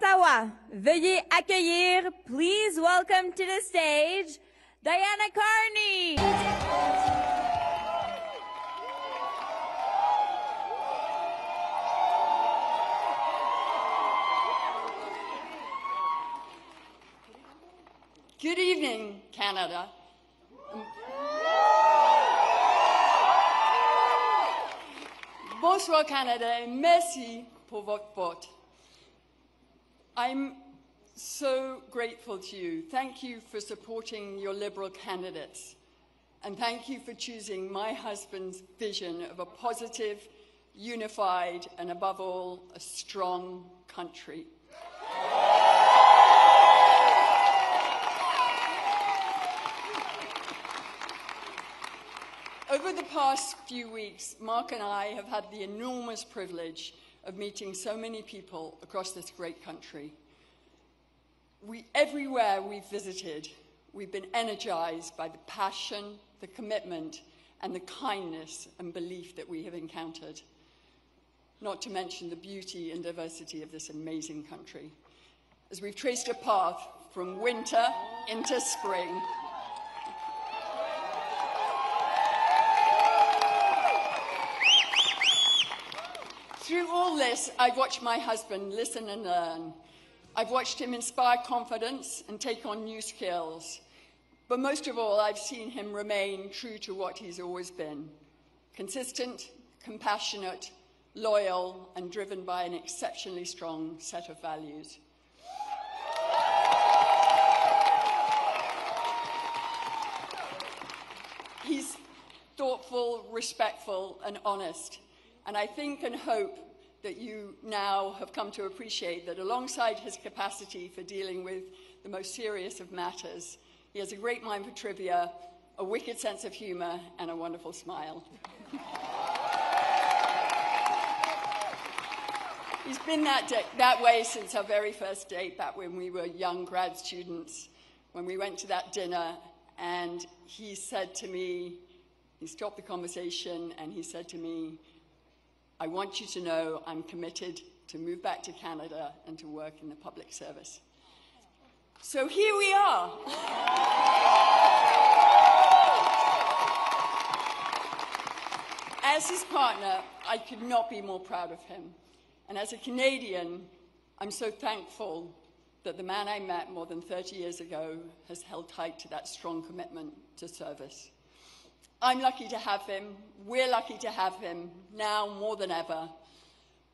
Ottawa. Veuillez accueillir, please welcome to the stage, Mark Carney. Good evening, Canada. Bonsoir, Canada, et merci pour votre vote. I'm so grateful to you. Thank you for supporting your Liberal candidates. And thank you for choosing my husband's vision of a positive, unified, and above all, a strong country. Over the past few weeks, Mark and I have had the enormous privilege of meeting so many people across this great country. Everywhere we've visited, we've been energized by the passion, the commitment, and the kindness and belief that we have encountered, not to mention the beauty and diversity of this amazing country. As we've traced a path from winter into spring, through all this, I've watched my husband listen and learn. I've watched him inspire confidence and take on new skills. But most of all, I've seen him remain true to what he's always been: consistent, compassionate, loyal, and driven by an exceptionally strong set of values. He's thoughtful, respectful, and honest. And I think and hope that you now have come to appreciate that alongside his capacity for dealing with the most serious of matters, he has a great mind for trivia, a wicked sense of humor, and a wonderful smile. He's been that way since our very first date, back when we were young grad students, when we went to that dinner, and he said to me, he stopped the conversation, and he said to me, "I want you to know I'm committed to move back to Canada and to work in the public service." So here we are. As his partner, I could not be more proud of him. And as a Canadian, I'm so thankful that the man I met more than 30 years ago has held tight to that strong commitment to service. I'm lucky to have him. We're lucky to have him now more than ever.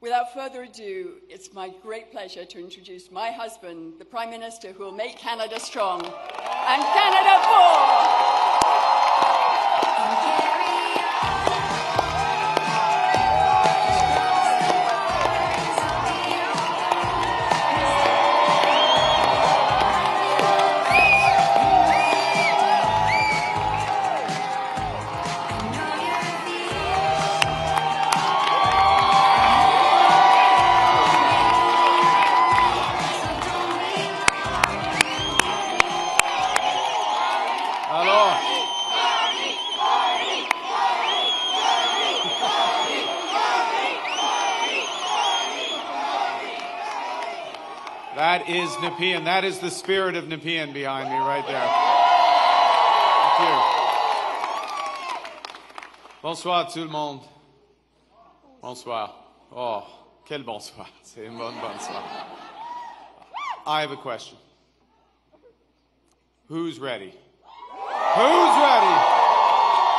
Without further ado, it's my great pleasure to introduce my husband, the Prime Minister who will make Canada strong and Canada for. That is Nepean. That is the spirit of Nepean behind me right there. Thank you. Bonsoir tout le monde. Bonsoir. Oh, quel bonsoir. C'est un bon bonsoir. I have a question. Who's ready? Who's ready?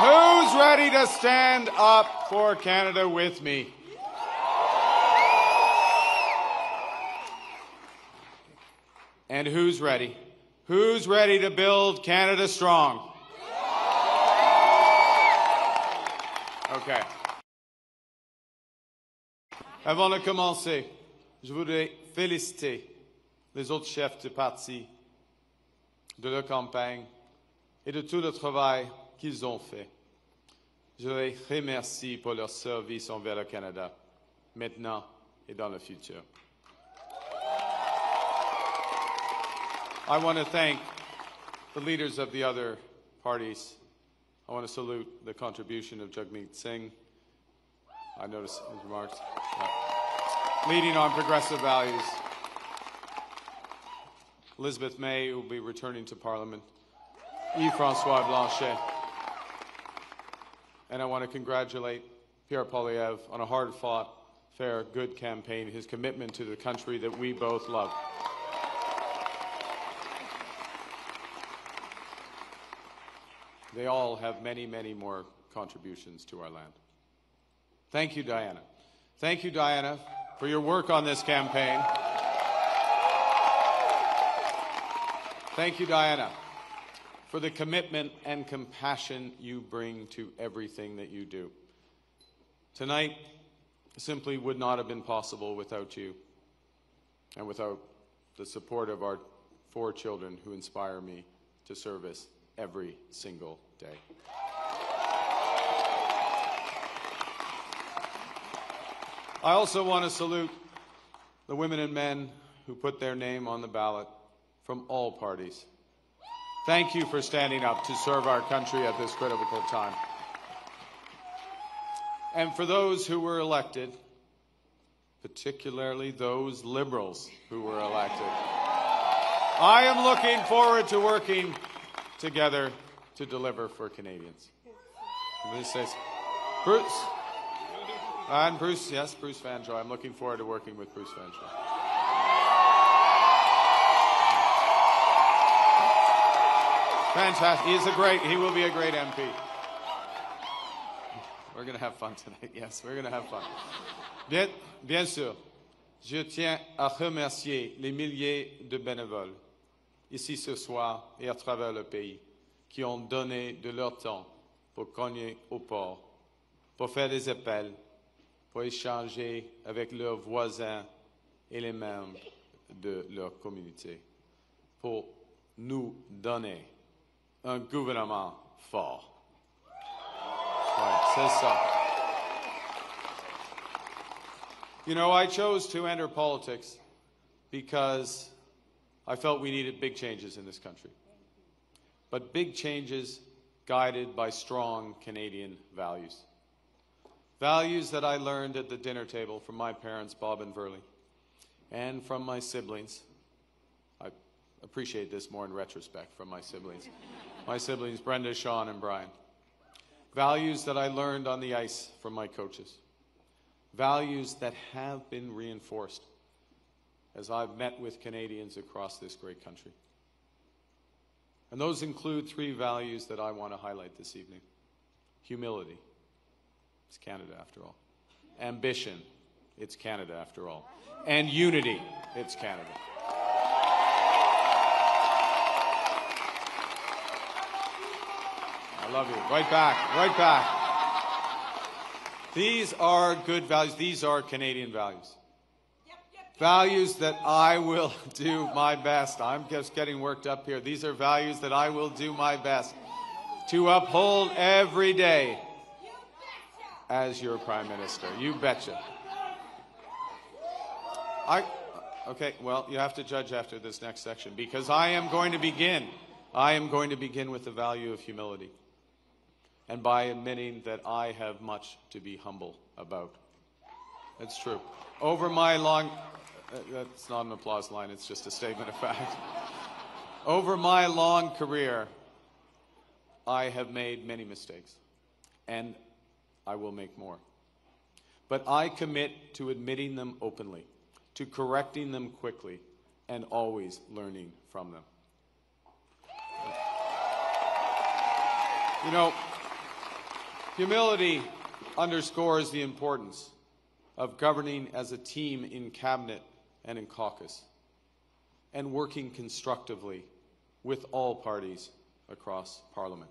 Who's ready to stand up for Canada with me? And who's ready? Who's ready to build Canada strong? Okay. Avant de commencer, je voudrais féliciter les autres chefs de parti de leur campagne et de tout le travail qu'ils ont fait. Je les remercie pour leur service envers le Canada, maintenant et dans le futur. I want to thank the leaders of the other parties. I want to salute the contribution of Jagmeet Singh. I noticed his remarks. Leading on progressive values. Elizabeth May, who will be returning to Parliament, Yves-François Blanchet. And I want to congratulate Pierre Poilievre on a hard-fought, fair, good campaign, his commitment to the country that we both love. They all have many, many more contributions to our land. Thank you, Diana. Thank you, Diana, for your work on this campaign. Thank you, Diana, for the commitment and compassion you bring to everything that you do. Tonight simply would not have been possible without you and without the support of our 4 children who inspire me to service every single day. I also want to salute the women and men who put their name on the ballot from all parties. Thank you for standing up to serve our country at this critical time. And for those who were elected, particularly those Liberals who were elected, I am looking forward to working together to deliver for Canadians. Bruce. And Bruce, yes, Bruce Vanjoy. I'm looking forward to working with Bruce Vanjoy. Fantastic. He will be a great MP. We're going to have fun tonight. Yes, we're going to have fun. Bien sûr, je tiens à remercier les milliers de bénévoles ici ce soir et à travers le pays qui ont donné de leur temps pour cogner au port, pour faire des appels, pour échanger avec leurs voisins et les membres de leur communauté, pour nous donner un gouvernement fort. Ouais, c'est ça. You know, I chose to enter politics because I felt we needed big changes in this country. But big changes guided by strong Canadian values. Values that I learned at the dinner table from my parents, Bob and Verley, and from my siblings. I appreciate this more in retrospect from my siblings. My siblings, Brenda, Sean, and Brian. Values that I learned on the ice from my coaches. Values that have been reinforced as I've met with Canadians across this great country. And those include 3 values that I want to highlight this evening. Humility. It's Canada after all. Ambition. It's Canada after all. And unity. It's Canada. I love you. Right back. Right back. These are good values. These are Canadian values. Values that I will do my best. I'm just getting worked up here. These are values that I will do my best to uphold every day as your Prime Minister. You betcha. Okay, well, you have to judge after this next section because I am going to begin with the value of humility and by admitting that I have much to be humble about. It's true. Over my long... that's not an applause line, it's just a statement of fact. Over my long career, I have made many mistakes, and I will make more. But I commit to admitting them openly, to correcting them quickly, and always learning from them. You know, humility underscores the importance of governing as a team in cabinet and in caucus, and working constructively with all parties across Parliament.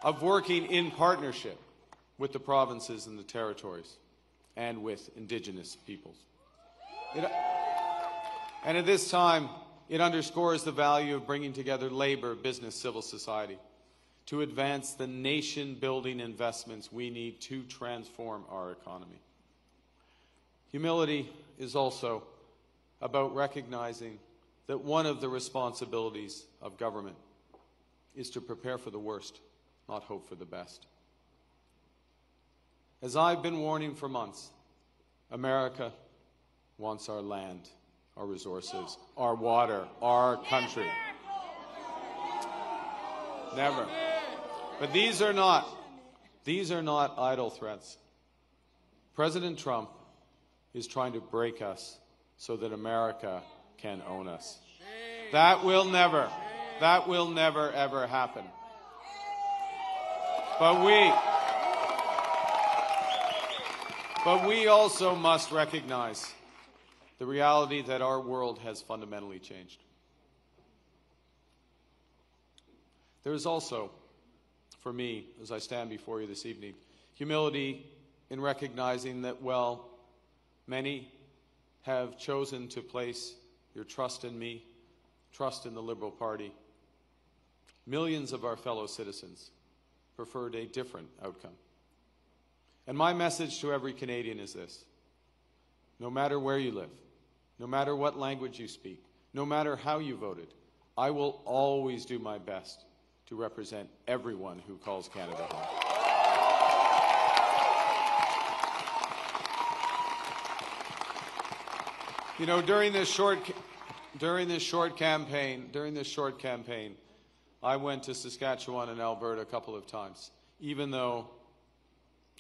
Of working in partnership with the provinces and the territories, and with Indigenous peoples. And at this time, it underscores the value of bringing together labor, business, civil society, to advance the nation-building investments we need to transform our economy. Humility is also about recognizing that one of the responsibilities of government is to prepare for the worst, not hope for the best. As I've been warning for months, America wants our land our resources, our water, our country. Never. But these are not idle threats. President Trump is trying to break us so that America can own us. That will never ever happen. But we also must recognize the reality that our world has fundamentally changed. There is also, for me, as I stand before you this evening, humility in recognizing that, well, many have chosen to place your trust in me, trust in the Liberal Party. Millions of our fellow citizens preferred a different outcome. And my message to every Canadian is this: no matter where you live, no matter what language you speak, no matter how you voted, I will always do my best to represent everyone who calls Canada home. You know, during this short campaign, I went to Saskatchewan and Alberta a couple of times, even though,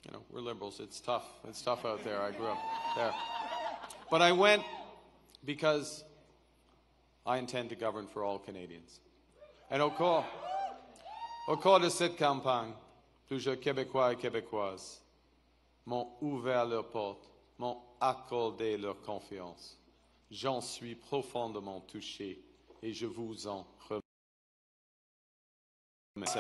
you know, we're Liberals. It's tough. It's tough out there. I grew up there. But I went because I intend to govern for all Canadians. And au cours de cette campagne, plusieurs Québécois et Québécoises m'ont ouvert leurs portes, m'ont accordé leur confiance. J'en suis profondément touché et je vous en remercie.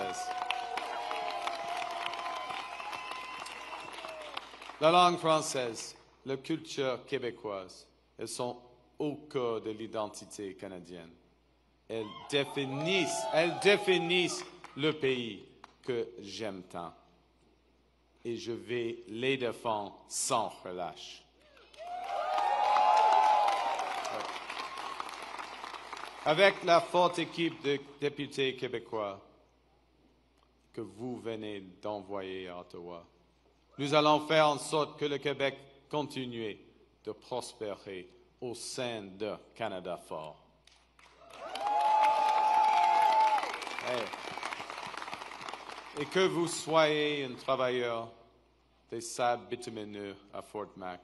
La langue française, la culture québécoise, elles sont au cœur de l'identité canadienne. Elles définissent le pays que j'aime tant. Et je vais les défendre sans relâche. Avec la forte équipe de députés québécois que vous venez d'envoyer à Ottawa, nous allons faire en sorte que le Québec continue de prospérer au sein de Canada fort. Et que vous soyez un travailleur des sables bitumineux à Fort Mac,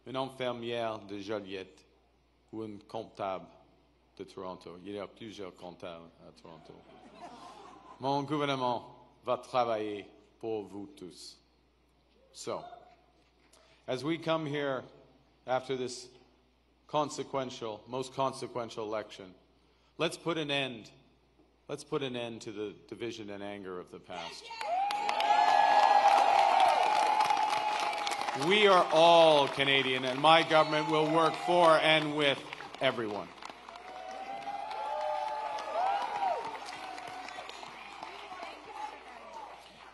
une infirmière de Joliette ou un comptable de Toronto. Il y a plusieurs comptables à Toronto. Mon gouvernement va travailler pour vous tous. So, as we come here after this most consequential election, let's put an end to the division and anger of the past. We are all Canadian, and my government will work for and with everyone.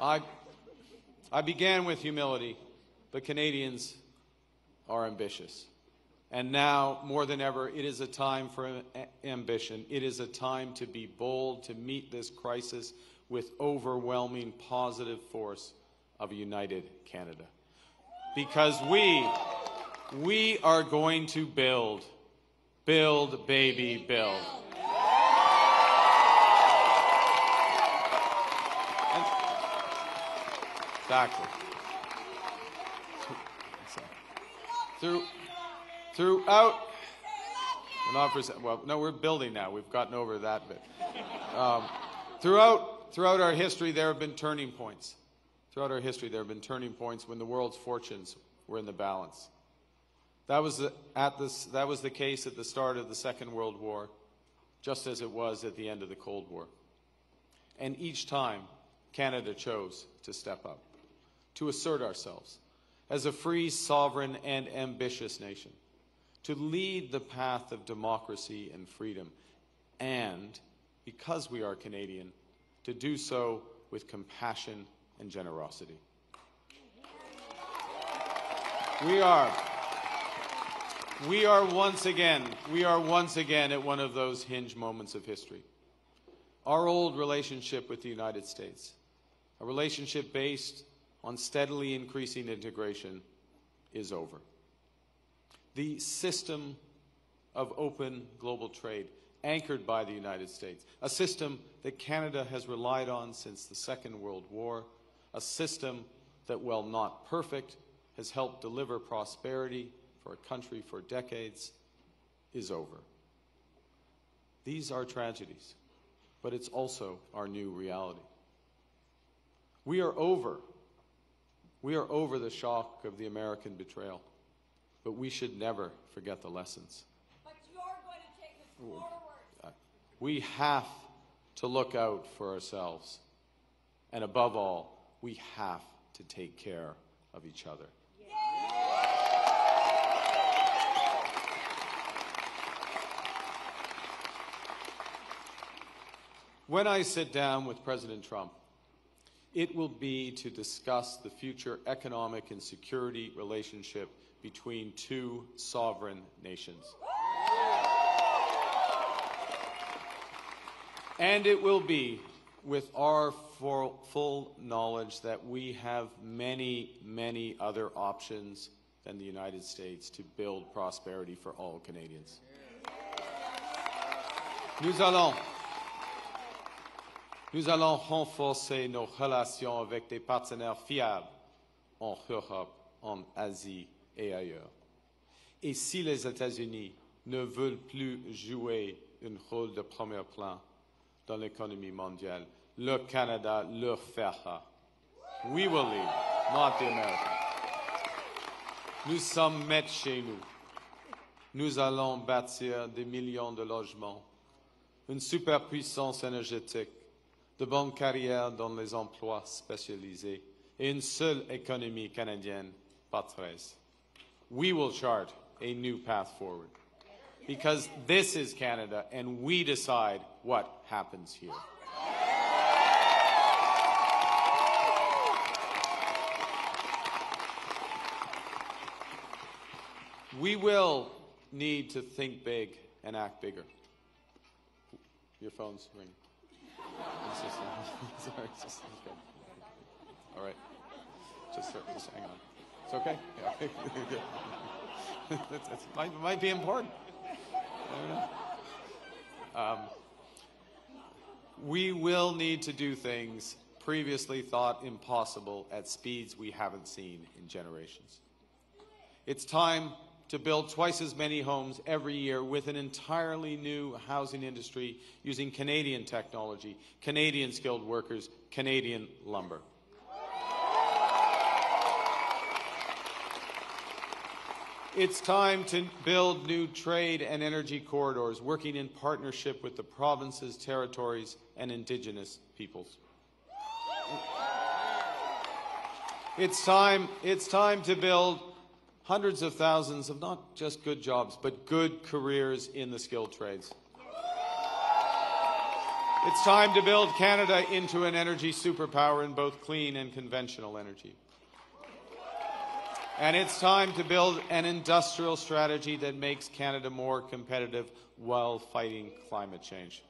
I began with humility, but Canadians are ambitious. And now, more than ever, it is a time for ambition. It is a time to be bold, to meet this crisis with overwhelming positive force of a united Canada. Because we are going to build, baby, build. Exactly. Throughout, we're building now. We've gotten over that bit. Throughout our history, there have been turning points. Throughout our history, there have been turning points when the world's fortunes were in the balance. That was the case at the start of the Second World War, just as it was at the end of the Cold War. And each time, Canada chose to step up, to assert ourselves as a free, sovereign, and ambitious nation, to lead the path of democracy and freedom, and, because we are Canadian, to do so with compassion and generosity. We are once again at one of those hinge moments of history. Our old relationship with the United States, a relationship based on steadily increasing integration, is over. The system of open global trade, anchored by the United States, a system that Canada has relied on since the Second World War, a system that, while not perfect, has helped deliver prosperity for a country for decades, is over. These are tragedies, but it's also our new reality. We are over the shock of the American betrayal, but we should never forget the lessons. But you're going to take us forward. We have to look out for ourselves, and above all, we have to take care of each other. When I sit down with President Trump, it will be to discuss the future economic and security relationship between two sovereign nations. And it will be with our full knowledge that we have many, many other options than the United States to build prosperity for all Canadians. Nous allons renforcer nos relations avec des partenaires fiables en Europe, en Asie et ailleurs. Et si les États-Unis ne veulent plus jouer un rôle de premier plan dans l'économie mondiale, le Canada le fera. We will lead, not the Americans. Nous sommes maîtres chez nous. Nous allons bâtir des millions de logements, une superpuissance énergétique, de bonnes carrières dans les emplois spécialisés et une seule économie canadienne, pas 13. We will chart a new path forward because this is Canada and we decide what happens here. We will need to think big and act bigger. Your phone's ringing. Sorry, just okay. All right. Just hang on. It's okay? Yeah. It might be important. I don't know. We will need to do things previously thought impossible at speeds we haven't seen in generations. It's time to build twice as many homes every year with an entirely new housing industry using Canadian technology, Canadian skilled workers, Canadian lumber. It's time to build new trade and energy corridors, working in partnership with the provinces, territories, and Indigenous peoples. It's time to build hundreds of thousands of not just good jobs, but good careers in the skilled trades. It's time to build Canada into an energy superpower in both clean and conventional energy. And it's time to build an industrial strategy that makes Canada more competitive while fighting climate change.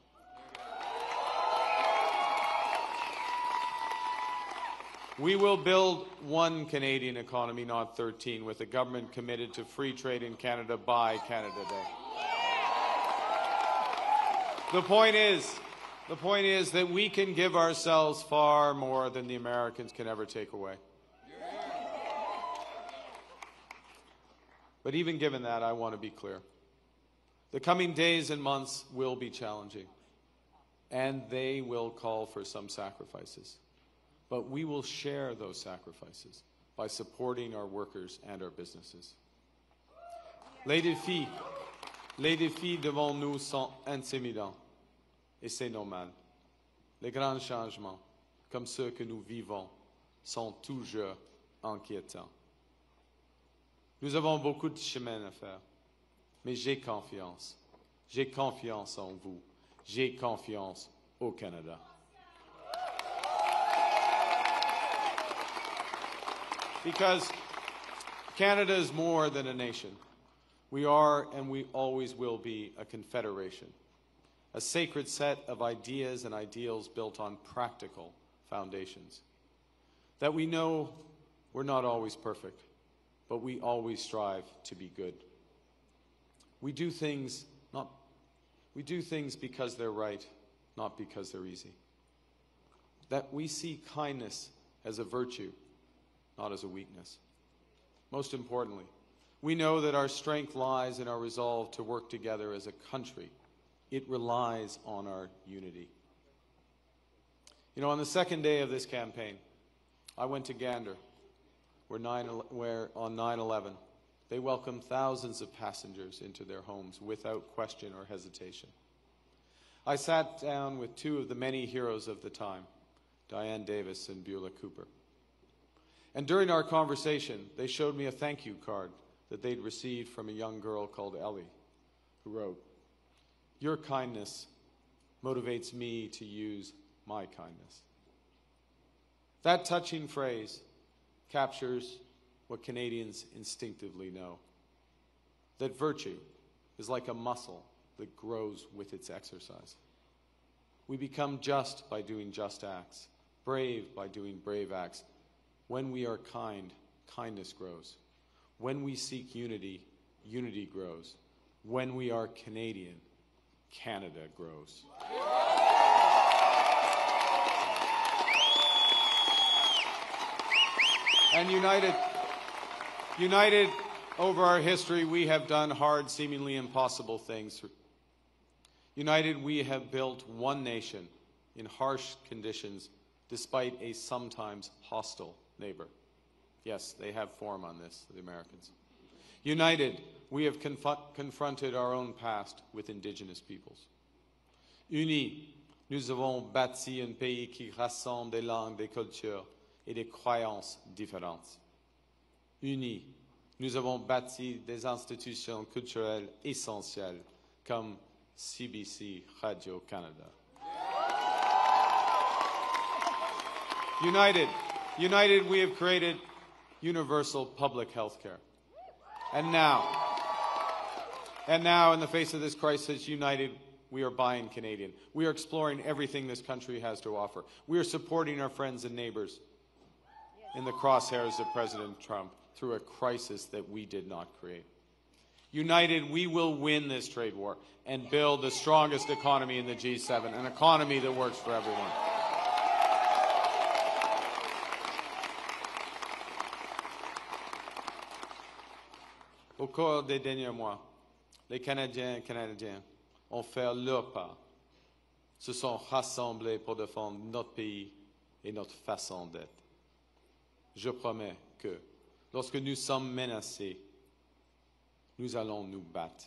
We will build one Canadian economy, not 13, with a government committed to free trade in Canada by Canada Day. The point is that we can give ourselves far more than the Americans can ever take away. But even given that, I want to be clear. The coming days and months will be challenging, and they will call for some sacrifices. But we will share those sacrifices by supporting our workers and our businesses. Les défis devant nous sont intimidants, et c'est normal. Les grands changements, comme ceux que nous vivons, sont toujours inquiétants. Nous avons beaucoup de chemin à faire, mais j'ai confiance. J'ai confiance en vous. J'ai confiance au Canada. Because Canada is more than a nation. We are and we always will be a confederation, a sacred set of ideas and ideals built on practical foundations. That we know we're not always perfect, but we always strive to be good. We do things because they're right, not because they're easy. That we see kindness as a virtue, not as a weakness. Most importantly, we know that our strength lies in our resolve to work together as a country. It relies on our unity. You know, on the second day of this campaign, I went to Gander, where on 9/11, they welcomed thousands of passengers into their homes without question or hesitation. I sat down with two of the many heroes of the time, Diane Davis and Beulah Cooper. And during our conversation, they showed me a thank you card that they'd received from a young girl called Ellie, who wrote, "Your kindness motivates me to use my kindness." That touching phrase captures what Canadians instinctively know, that virtue is like a muscle that grows with its exercise. We become just by doing just acts, brave by doing brave acts. When we are kind, kindness grows. When we seek unity, unity grows. When we are Canadian, Canada grows. And united over our history, we have done hard, seemingly impossible things. United, we have built one nation in harsh conditions, despite a sometimes hostile neighbor. Yes, they have form on this, the Americans. United, we have confronted our own past with Indigenous peoples. Unis, nous avons bâti un pays qui rassemble des langues, des cultures et des croyances différentes. Unis, nous avons bâti des institutions culturelles essentielles comme CBC Radio-Canada. United, we have created universal public health care. And now, in the face of this crisis, united, we are buying Canadian. We are exploring everything this country has to offer. We are supporting our friends and neighbors in the crosshairs of President Trump through a crisis that we did not create. United, we will win this trade war and build the strongest economy in the G7, an economy that works for everyone. Au cours des derniers mois, les Canadiens et Canadiennes ont fait leur part, se sont rassemblés pour défendre notre pays et notre façon d'être. Je promets que, lorsque nous sommes menacés, nous allons nous battre.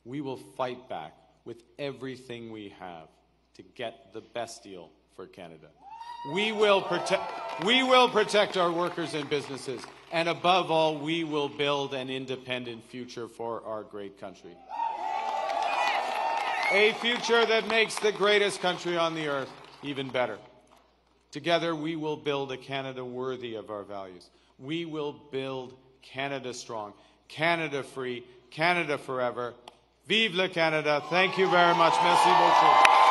We will fight back with everything we have to get the best deal for Canada. We will protect our workers and businesses, and above all, we will build an independent future for our great country. A future that makes the greatest country on the earth even better. Together, we will build a Canada worthy of our values. We will build Canada strong, Canada free, Canada forever. Vive le Canada. Thank you very much. Merci beaucoup.